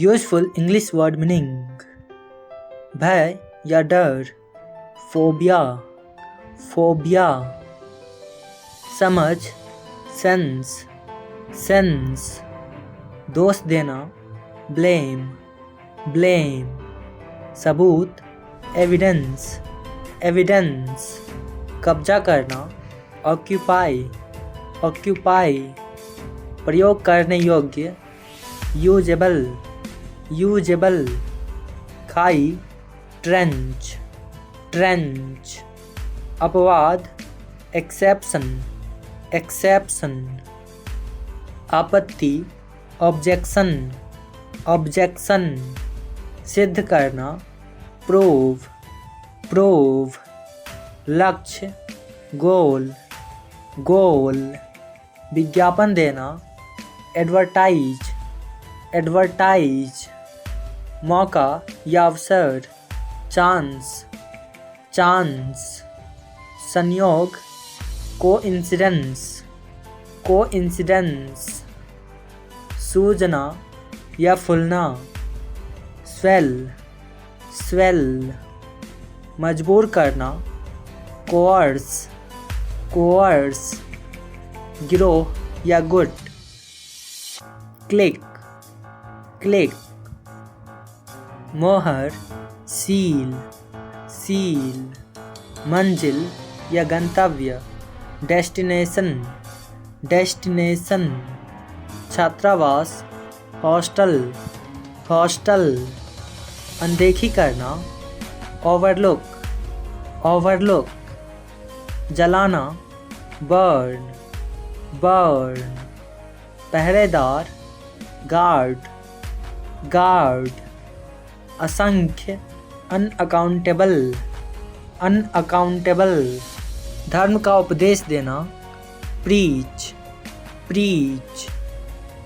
Useful English word meaning भय या डर, फोबिया, फोबिया। समझ, सेंस, सेंस। दोष देना, ब्लेम, ब्लेम। सबूत, एविडेंस, एविडेंस। कब्जा करना, ऑक्यूपाई, ऑक्यूपाई। प्रयोग करने योग्य, यूजेबल, यूजेबल। खाई, ट्रेंच, ट्रेंच। अपवाद, एक्सेप्शन, एक्सेप्शन। आपत्ति, ऑब्जेक्शन, ऑब्जेक्शन। सिद्ध करना, प्रूव, प्रूव। लक्ष्य, गोल, गोल। विज्ञापन देना, एडवर्टाइज, एडवर्टाइज। मौका या अवसर, चांस, चांस। संयोग, कोइंसिडेंस, कोइंसिडेंस। सूजना या फूलना, स्वेल, स्वेल। मजबूर करना, कोअर्स, कोअर्स। गिरोह या गुट, क्लिक, क्लिक। मोहर, सील, सील। मंजिल या गंतव्य, डेस्टिनेशन, डेस्टिनेशन। छात्रावास, हॉस्टल, हॉस्टल। अनदेखी करना, ओवरलुक, ओवरलुक। जलाना, बर्न, बर्न। पहरेदार, गार्ड, गार्ड। असंख्य, अनअकाउंटेबल, अनअकाउंटेबल। धर्म का उपदेश देना, प्रीच, प्रीच।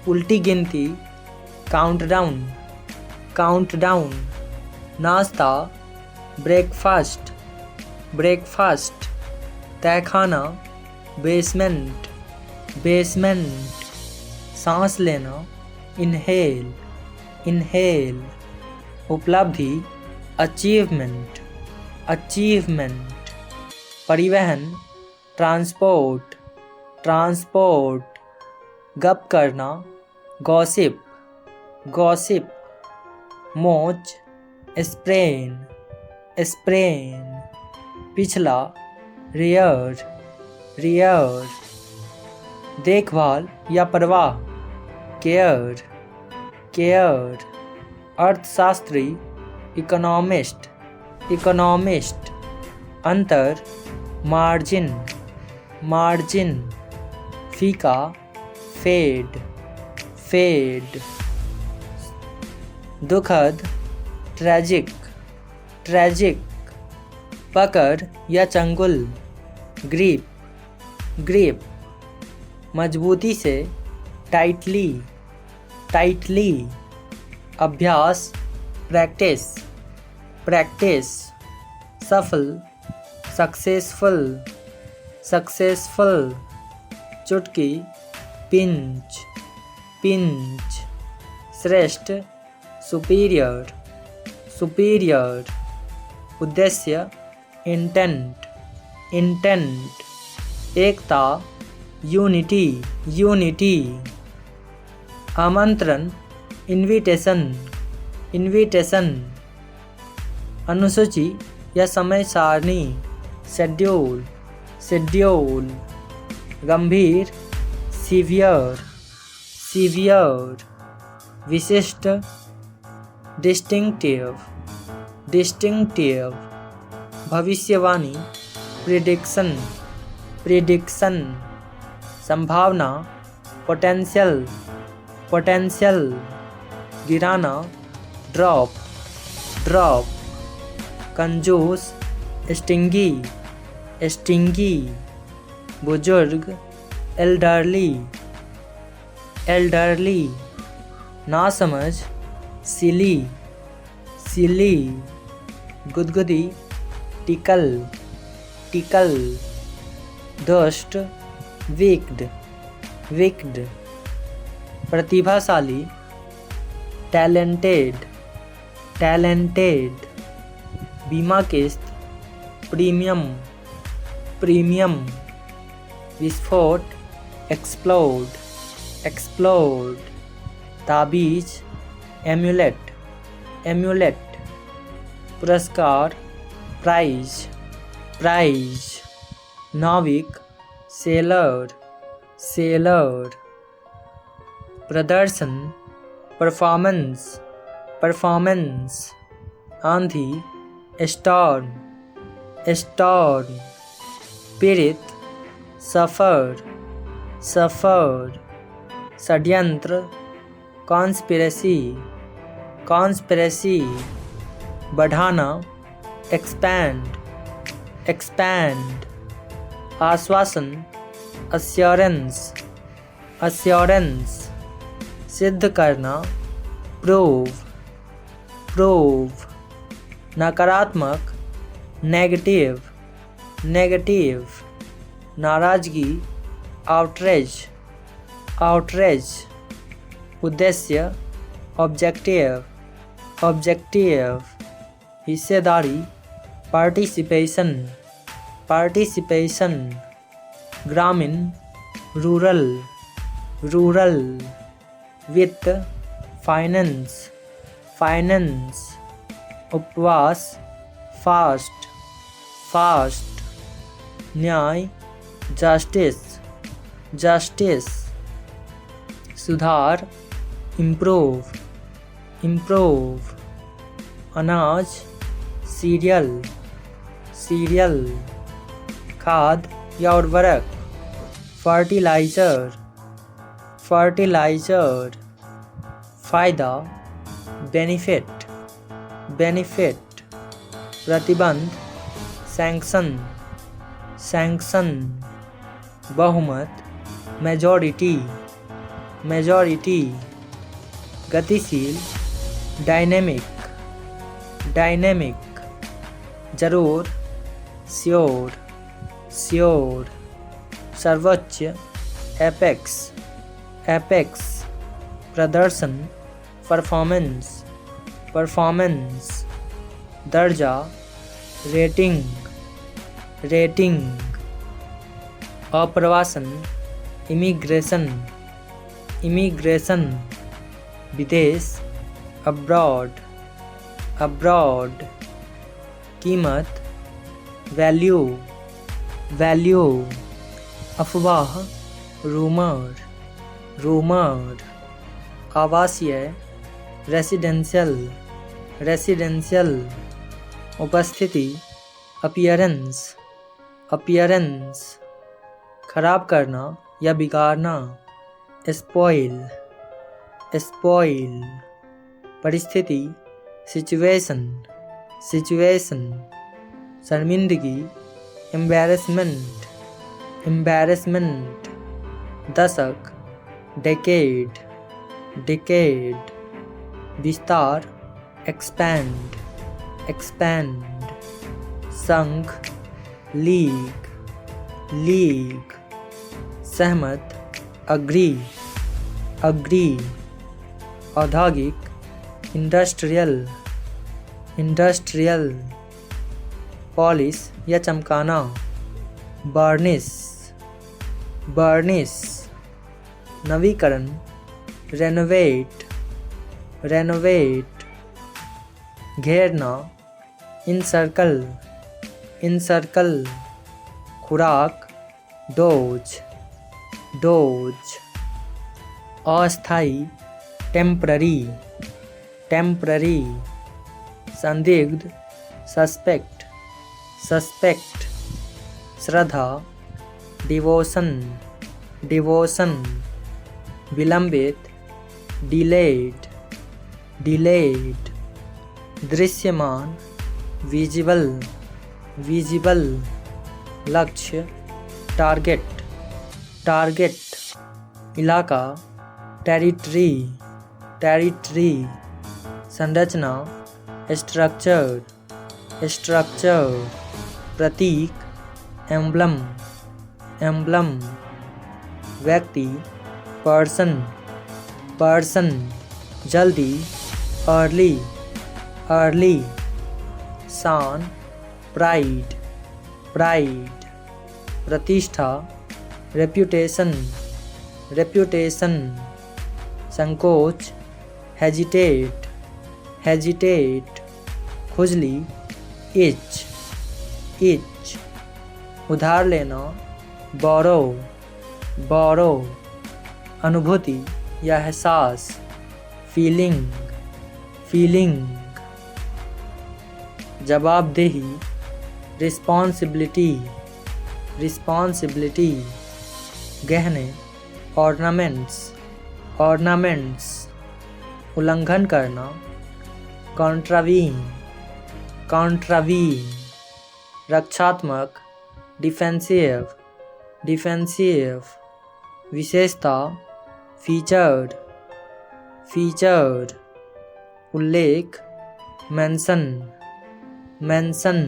उल्टी गिनती, काउंटडाउन, काउंटडाउन। नाश्ता, ब्रेकफास्ट, ब्रेकफास्ट। तहखाना, बेसमेंट, बेसमेंट। सांस लेना, इनहेल, इनहेल। उपलब्धि, अचीवमेंट, अचीवमेंट। परिवहन, ट्रांसपोर्ट, ट्रांसपोर्ट। गप करना, गॉसिप, गॉसिप। मोच, स्प्रेन, स्प्रेन। पिछला, रियर, रियर। देखभाल या परवाह, केयर, केयर। अर्थशास्त्री, इकोनॉमिस्ट, इकोनॉमिस्ट। अंतर, मार्जिन, मार्जिन। फीका, फेड, फेड। दुखद, ट्रैजिक, ट्रैजिक। पकड़ या चंगुल, ग्रिप, ग्रिप। मजबूती से, टाइटली, टाइटली। अभ्यास, प्रैक्टिस, प्रैक्टिस। सफल, सक्सेसफुल, सक्सेसफुल। चुटकी, पिंच, पिंच। श्रेष्ठ, सुपीरियर, सुपीरियर। उद्देश्य, इंटेंट, इंटेंट। एकता, यूनिटी, यूनिटी। आमंत्रण, इनविटेशन, इनविटेशन। अनुसूची या समय सारणी, शेड्यूल, शेड्यूल। गंभीर, सीवियर, सीवियर। विशिष्ट, डिस्टिंक्टिव, डिस्टिंक्टिव। भविष्यवाणी, प्रिडिक्शन, प्रिडिक्शन। संभावना, पोटेंशियल, पोटेंशियल। गिराना, ड्रॉप, ड्रॉप। कंजूस, स्टिंगी, स्टिंगी। बुजुर्ग, एल्डरली, एल्डरली। नासमझ, सिली, सिली। गुदगुदी, टिकल, टिकल। दुष्ट, विक्ड, विक्ड। प्रतिभाशाली, टैलेंटेड, टैलेंटेड। बीमा किस्त, प्रीमियम, प्रीमियम। विस्फोट, एक्सप्लोड, एक्सप्लोड। ताबीज, एम्यूलेट, एम्यूलेट। पुरस्कार, प्राइज, प्राइज। नाविक, सेलर, सेलर। प्रदर्शन, परफॉर्मेंस, परफॉर्मेंस। आंधी, स्टॉर्म, स्टॉर्म। पीड़ित, सफ़र, सफ़र। षड्यंत्र, कॉन्स्पिरेसी, कॉन्स्पिरेसी। बढ़ाना, एक्सपैंड, एक्सपैंड। आश्वासन, अश्योरेंस, अश्योरेंस। सिद्ध करना, प्रूव, प्रूव। नकारात्मक, नेगेटिव, नेगेटिव। नाराज़गी, आउटरेज, आउटरेज। उद्देश्य, ऑब्जेक्टिव, ऑब्जेक्टिव। हिस्सेदारी, पार्टिसिपेशन, पार्टिसिपेशन। ग्रामीण, रूरल, रूरल। वित्त, फाइनेंस, फाइनेंस। उपवास, फास्ट, फास्ट। न्याय, जस्टिस, जस्टिस। सुधार, इम्प्रूव, इम्प्रूव। अनाज, सीरियल, सीरियल। खाद या उर्वरक, फर्टिलाइज़र, फर्टिलाइज़र। फ़ायदा, बेनिफिट, बेनिफिट। प्रतिबंध, सैंक्शन, सैंक्शन। बहुमत, मेजॉरिटी, मेजॉरिटी। गतिशील, डायनेमिक, डायनेमिक। जरूर, श्योर, श्योर। सर्वोच्च, एपेक्स, एपेक्स। प्रदर्शन, परफॉर्मेंस, परफॉर्मेंस। दर्जा, रेटिंग, रेटिंग। अप्रवासन, इमिग्रेशन, इमिग्रेशन। विदेश, अब्रॉड, अब्रॉड। कीमत, वैल्यू, वैल्यू। अफवाह, रूमर, रूमर। आवासीय, रेसिडेंशियल, रेसिडेंशियल। उपस्थिति, अपीयरेंस, अपीयरेंस। खराब करना या बिगाड़ना, स्पॉइल, स्पॉइल। परिस्थिति, सिचुएशन, सिचुएशन। शर्मिंदगी, एम्बैरेसमेंट, एम्बैरेसमेंट। दशक, डेकेड, डेकेड। विस्तार, एक्सपैंड, एक्सपैंड। संघ, लीग, लीग। सहमत, अग्री, अग्री। औद्योगिक, इंडस्ट्रियल, इंडस्ट्रियल। पॉलिश या चमकाना, बर्निश, बर्निश। नवीकरण, रेनोवेट, रेनोवेट। घेरना, इनसर्कल, इनसर्कल। खुराक, डोज, डोज। अस्थायी, टेम्पररी, टेम्पररी। संदिग्ध, सस्पेक्ट, सस्पेक्ट। श्रद्धा, डिवोशन, डिवोशन। विलंबित, डिलेड, डिलेड। दृश्यमान, विजिबल, विजिबल। लक्ष्य, टारगेट, टारगेट। इलाका, टेरिटरी, टेरिटरी। संरचना, स्ट्रक्चर, स्ट्रक्चर। प्रतीक, एम्ब्लम, एम्ब्लम। व्यक्ति, पर्सन, पर्सन। जल्दी, अर्ली अर्ली, शान प्राइड प्राइड, प्रतिष्ठा रेप्यूटेशन रेप्यूटेशन, संकोच हेजिटेट हेजिटेट, खुजली इच इच, उधार लेना बोरो बोरो, अनुभूति या एहसास फीलिंग फीलिंग, जवाबदेही रिस्पॉन्सिबिलिटी रिस्पॉन्सिबिलिटी, गहने ऑर्नामेंट्स ऑर्नामेंट्स, उल्लंघन करना कॉन्ट्रावीन कॉन्ट्रावीन, रक्षात्मक डिफेंसिव डिफेंसिव, विशेषता फीचर्ड फीचर्ड, उल्लेख मेंशन मेंशन,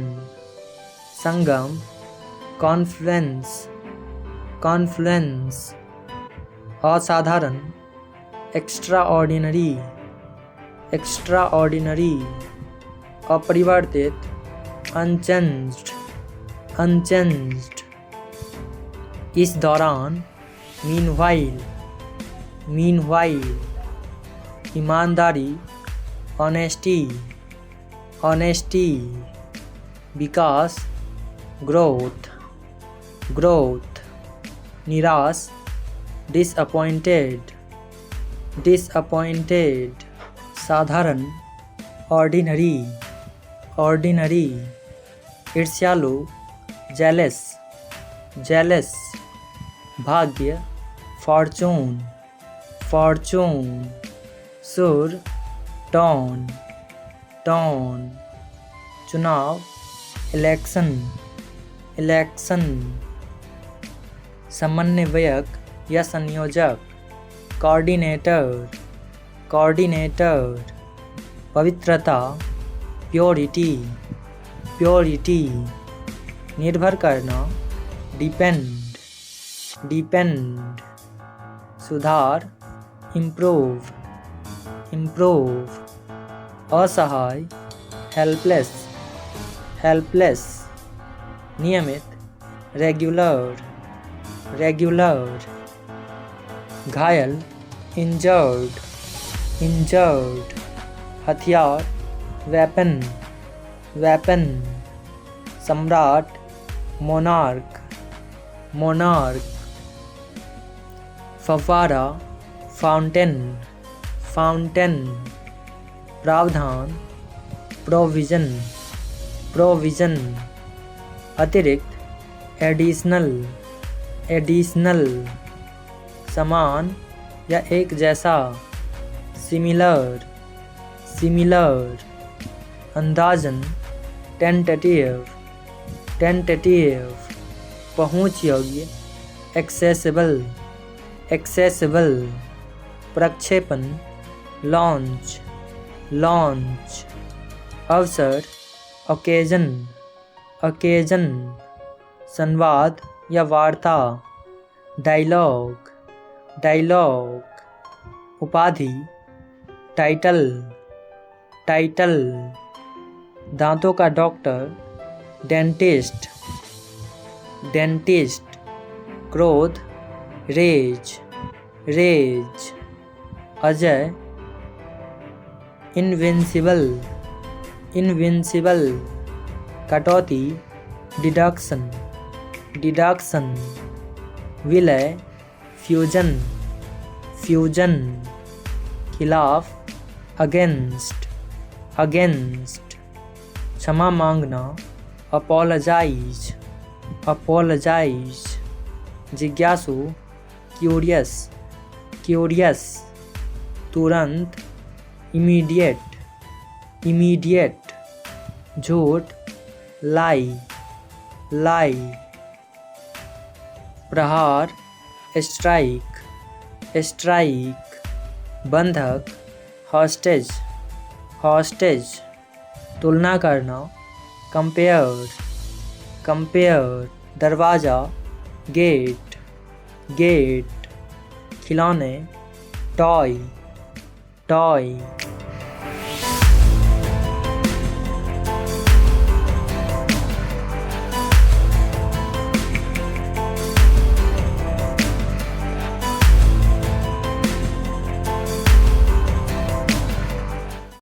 संगम कॉन्फ्लुएंस कॉन्फ्लुएंस, असाधारण एक्स्ट्राऑर्डिनरी एक्स्ट्राऑर्डिनरी, अपरिवर्तित अनचेंज्ड अनचेंज्ड, इस दौरान मीनवाइल मीनवाइल, ईमानदारी ऑनेस्टी ऑनेस्टी, विकास ग्रोथ ग्रोथ, निराश डिसअपॉइंटेड डिसअपॉइंटेड, साधारण ऑर्डिनरी ऑर्डिनरी, ईर्ष्यालु जेलस जेलस, भाग्य फॉर्चून फॉर्चून, सुर टॉन टॉन, चुनाव इलेक्शन इलेक्शन, समन्वयक या संयोजक कोऑर्डिनेटर कोऑर्डिनेटर, पवित्रता प्योरिटी प्योरिटी, निर्भर करना डिपेंड डिपेंड, सुधार इम्प्रूव इम्प्रूव, असहाय हेल्पलेस हेल्पलेस, नियमित रेगुलर रेगुलर, घायल इंजर्ड इंजर्ड, हथियार वेपन वेपन, सम्राट मोनार्क मोनार्क, फव्वारा फाउंटेन फाउंटेन, प्रावधान प्रोविजन प्रोविजन, अतिरिक्त एडिशनल एडिशनल, समान या एक जैसा सिमिलर सिमिलर, अंदाजन टेंटेटिव टेंटेटिव, पहुँच योग्य एक्सेसिबल एक्सेसिबल, प्रक्षेपण लॉन्च लॉन्च, अवसर ओकेजन ओकेजन, संवाद या वार्ता डायलॉग डायलॉग, उपाधि टाइटल टाइटल, दांतों का डॉक्टर डेंटिस्ट डेंटिस्ट, क्रोध रेज रेज, अजय इनविंसिबल इनविंसिबल, कटौती डिडक्शन डिडक्शन, विलय फ्यूजन फ्यूजन, खिलाफ अगेंस्ट अगेंस्ट, क्षमा मांगना अपोलोजाइज अपोलोजाइज, जिज्ञासु क्यूरियस क्यूरियस, तुरंत इमीडिएट इमीडिएट, झूठ लाई लाई, प्रहार स्ट्राइक स्ट्राइक, बंधक हॉस्टेज हॉस्टेज, तुलना करना कंपेयर कंपेयर, दरवाज़ा गेट गेट, खिलौने टॉय टॉय,